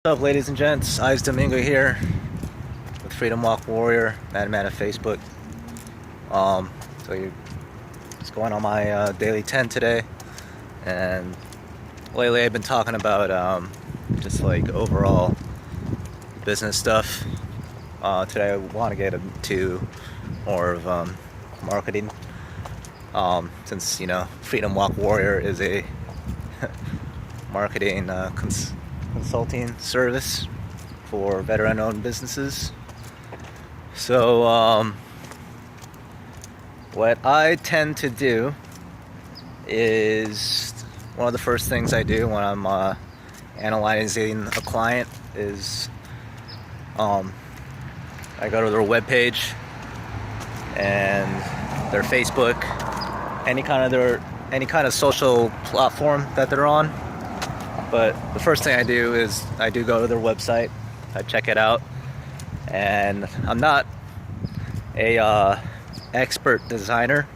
What's up, ladies and gents? Eyes Domingo here with Freedom Walk Warrior, Madman of Facebook. So you're just going on my daily 10 today, and lately I've been talking about just like overall business stuff. Today I want to get into more of marketing, since Freedom Walk Warrior is a marketing consulting service for veteran-owned businesses. So what I tend to do is, one of the first things I do when I'm analyzing a client is I go to their webpage and their Facebook, any kind of social platform that they're on. But the first thing I do is I do go to their website, I check it out, and I'm not a expert designer,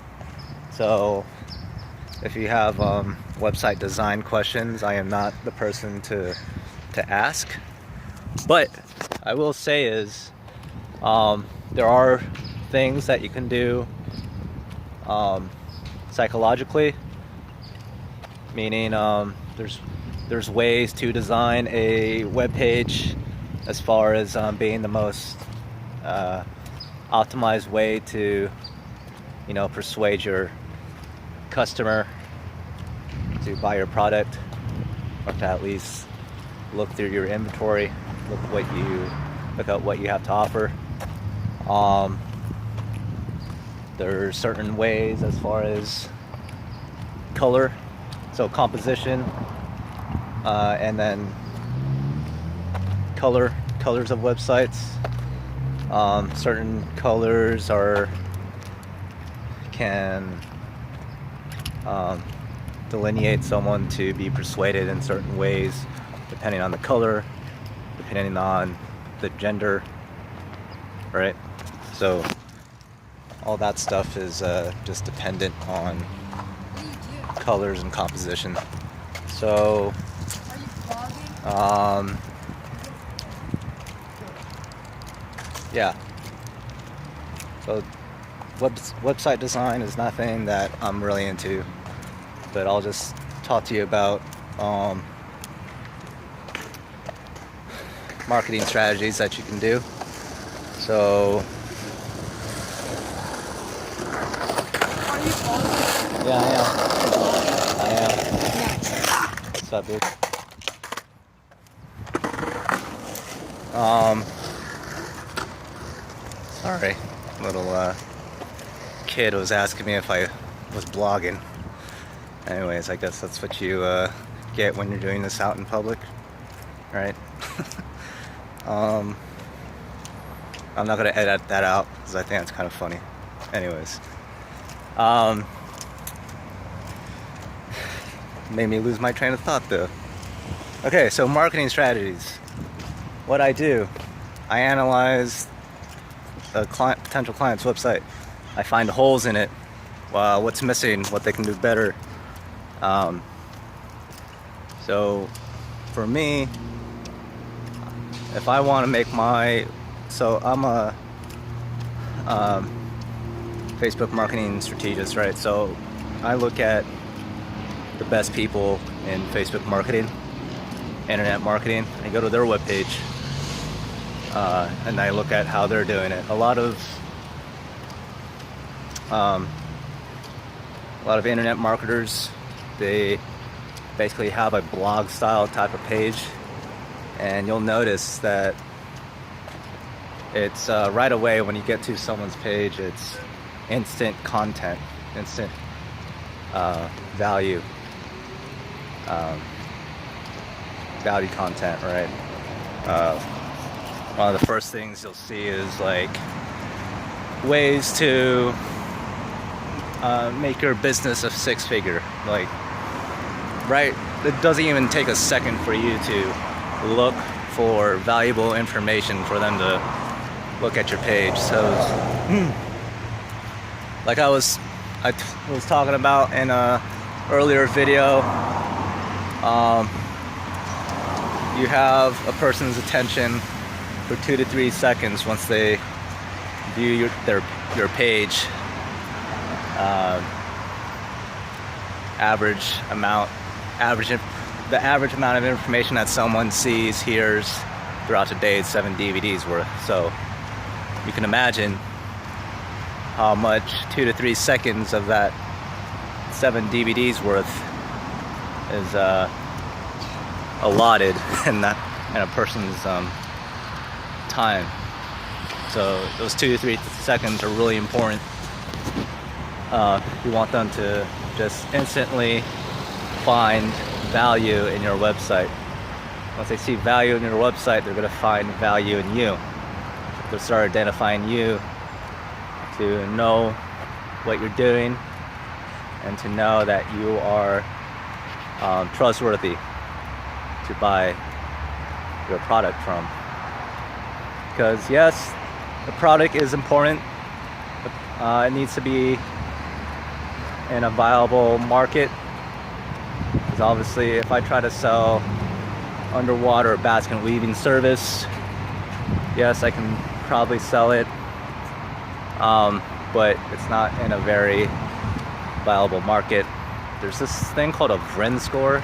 so if you have website design questions, I am not the person to ask. But I will say is there are things that you can do psychologically, meaning there's ways to design a web page as far as being the most optimized way to persuade your customer to buy your product, or to at least look through your inventory, look at what you have to offer. There are certain ways as far as color, so composition, and then colors of websites. Certain colors can delineate someone to be persuaded in certain ways, depending on the color, depending on the gender, right? So all that stuff is just dependent on colors and composition. So yeah, so website design is nothing that I'm really into, but I'll just talk to you about marketing strategies that you can do. So yeah, I am. What's up, dude? Sorry, little kid was asking me if I was blogging. Anyways, I guess that's what you get when you're doing this out in public, right? I'm not gonna edit that out because I think it's kind of funny. Anyways, made me lose my train of thought though. Okay, so marketing strategies. What I do, I analyze a potential client's website. I find holes in it, what's missing, what they can do better. So for me, if I want to make so I'm a Facebook marketing strategist, right? So I look at the best people in Facebook marketing, internet marketing. I go to their webpage, and I look at how they're doing it. A lot of internet marketers, they basically have a blog style type of page, and you'll notice that it's right away when you get to someone's page, it's instant content, instant value content, right? One of the first things you'll see is like ways to make your business a six-figure. Like, right, it doesn't even take a second for you to look for valuable information for them to look at your page. So like I was talking about in a earlier video, you have a person's attention for 2 to 3 seconds once they view your page. The average amount of information that someone sees, hears throughout the day is 7 DVDs worth. So you can imagine how much 2 to 3 seconds of that 7 DVDs worth is allotted in a person's time. So those 2 to 3 seconds are really important. You want them to just instantly find value in your website. Once they see value in your website, they're going to find value in you. They'll start identifying you, to know what you're doing and to know that you are trustworthy to buy your product from. Because yes, the product is important. It needs to be in a viable market. Because obviously if I try to sell underwater basket weaving service, yes, I can probably sell it, but it's not in a very viable market. There's this thing called a VRIN score.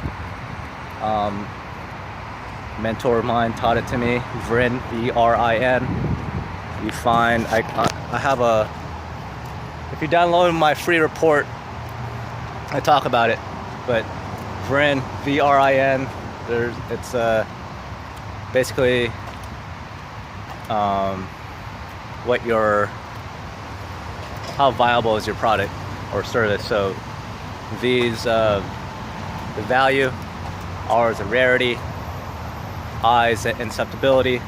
Mentor of mine taught it to me. VRIN, VRIN. You find I have a. If you download my free report, I talk about it. But VRIN, VRIN. It's basically how viable is your product or service. So V's the value, R is the rarity, I is the inceptability,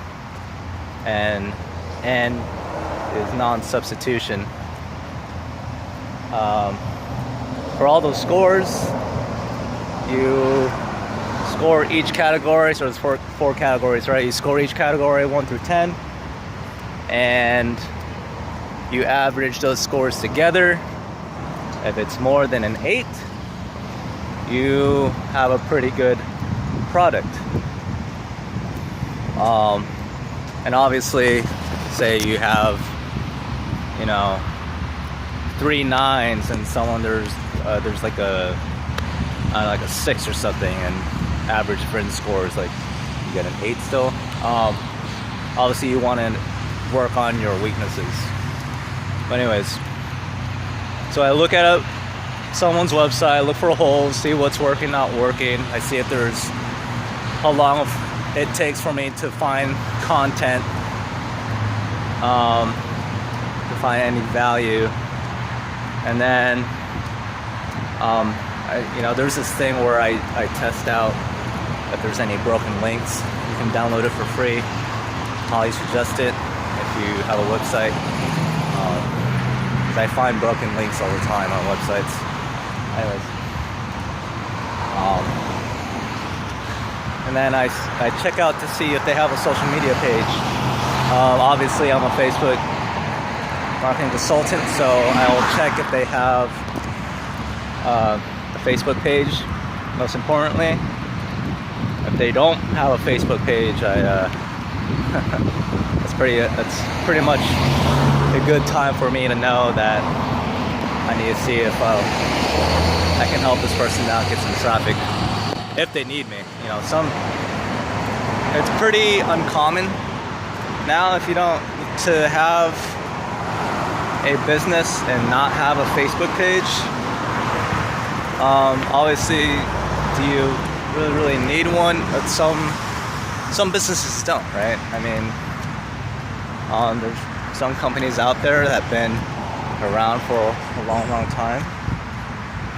and N is non-substitution. For all those scores, you score each category. So there's four categories, right? You score each category 1 through 10, and you average those scores together. If it's more than an 8, you have a pretty good product. And obviously, say you have, 3 9s and someone there's like a 6 or something, and average friend score is like you get an 8 still. Obviously, you want to work on your weaknesses. But anyways, so I look at someone's website, look for holes, see what's working, not working. I see if there's how long it takes for me to find content, to find any value, and then there's this thing where I test out if there's any broken links. You can download it for free. Highly suggest it if you have a website. I find broken links all the time on websites. Anyways, and then I check out to see if they have a social media page. Obviously, I'm a Facebook marketing consultant, so I'll check if they have a Facebook page. Most importantly, if they don't have a Facebook page, that's pretty much a good time for me to know that I need to see if I can help this person out get some traffic if they need me. It's pretty uncommon now to have a business and not have a Facebook page. Obviously, do you really need one? But some businesses don't, right? I mean, there's some companies out there that have been around for a long time.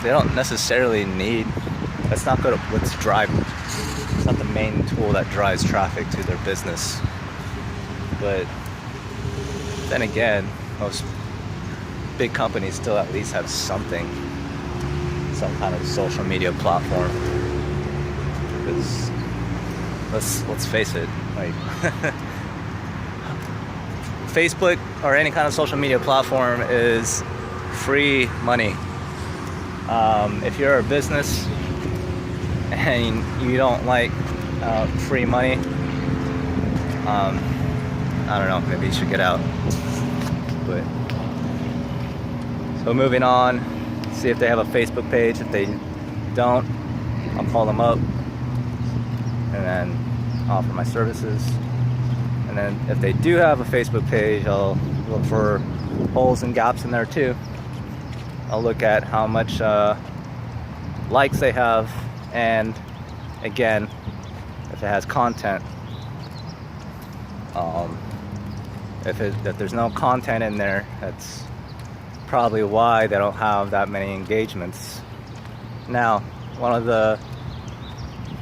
They don't necessarily need. That's not what's driving. It's not the main tool that drives traffic to their business. But then again, most big companies still at least have some kind of social media platform. Because let's face it, like Facebook or any kind of social media platform is free money. If you're a business and you don't like out free money. I don't know, maybe you should get out. But so moving on, see if they have a Facebook page. If they don't, I'll call them up and then offer my services. And then if they do have a Facebook page, I'll look for holes and gaps in there too. I'll look at how much likes they have, and again, if it has content. If there's no content in there, that's probably why they don't have that many engagements. Now, one of the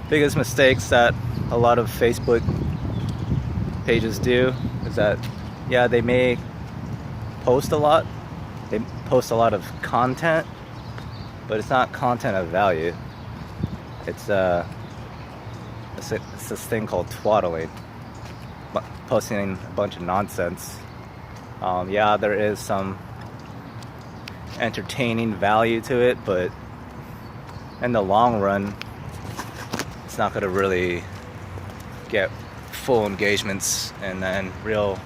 biggest mistakes that a lot of Facebook pages do is that, yeah, they may post a lot, they post a lot of content, but it's not content of value. It's this thing called twaddling, posting a bunch of nonsense. Yeah, there is some entertaining value to it, but in the long run, it's not going to really get full engagements and then real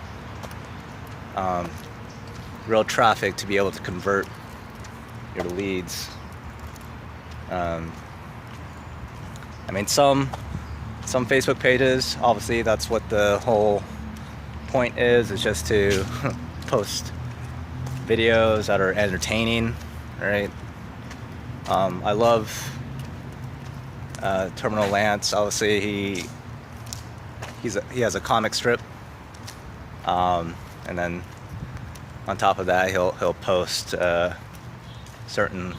traffic to be able to convert your leads. I mean, some Facebook pages, obviously that's what the whole point is just to post videos that are entertaining, right? I love Terminal Lance. Obviously he has a comic strip, and then on top of that he'll post certain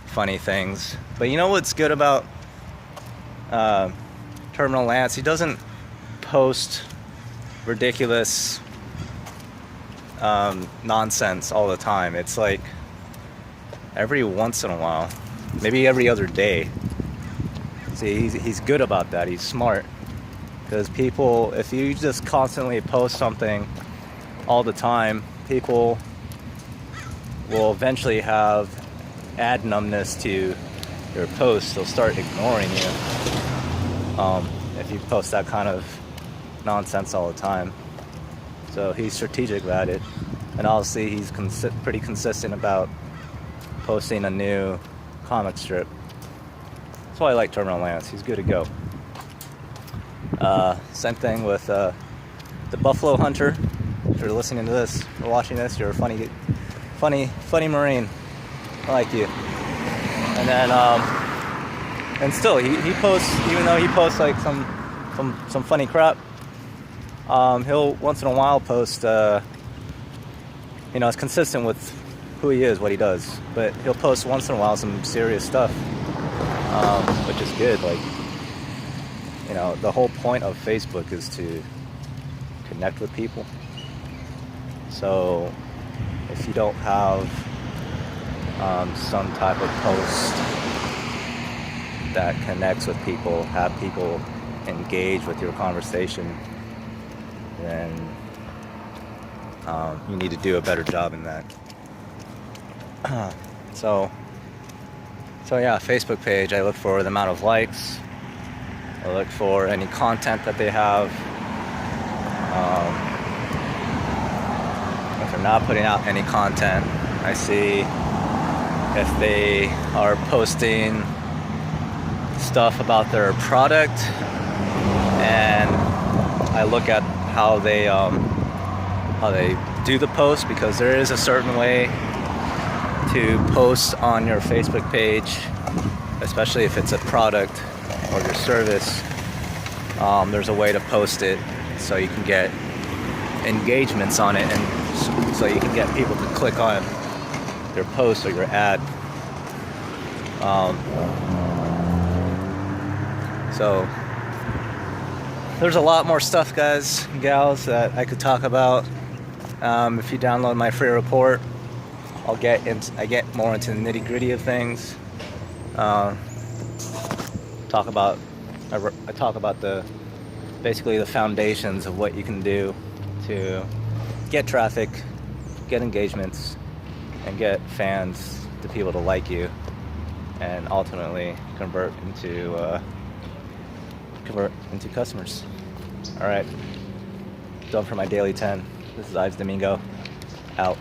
funny things. But you know what's good about Terminal Lance? He doesn't post ridiculous nonsense all the time. It's like every once in a while, maybe every other day. See, he's good about that. He's smart, because people, if you just constantly post something all the time, people will eventually have ad numbness to your posts. They'll start ignoring you if you post that kind of nonsense all the time. So he's strategic about it, and obviously he's pretty consistent about posting a new comic strip. That's why I like Terminal Lance. He's good to go. Same thing with the Buffalo Hunter. If you're listening to this or watching this, you're a funny Marine. I like you. And then and still he posts, even though he posts like some funny crap, he'll once in a while post, it's consistent with who he is, what he does, but he'll post once in a while some serious stuff, which is good. Like, the whole point of Facebook is to connect with people. So if you don't have some type of post that connects with people, have people engage with your conversation, then you need to do a better job in that. So yeah, Facebook page, I look for the amount of likes, I look for any content that they have. If they're not putting out any content, I see if they are posting stuff about their product, and I look at how they do the post, because there is a certain way to post on your Facebook page, especially if it's a product or your service. There's a way to post it so you can get engagements on it, and so you can get people to click on your post or your ad. So there's a lot more stuff, guys and gals, that I could talk about. If you download my free report, I get more into the nitty-gritty of things. I talk about basically the foundations of what you can do to get traffic, get engagements, and get fans, to people to like you, and ultimately convert into convert into customers. All right, done for my daily 10. This is Ives Domingo, out.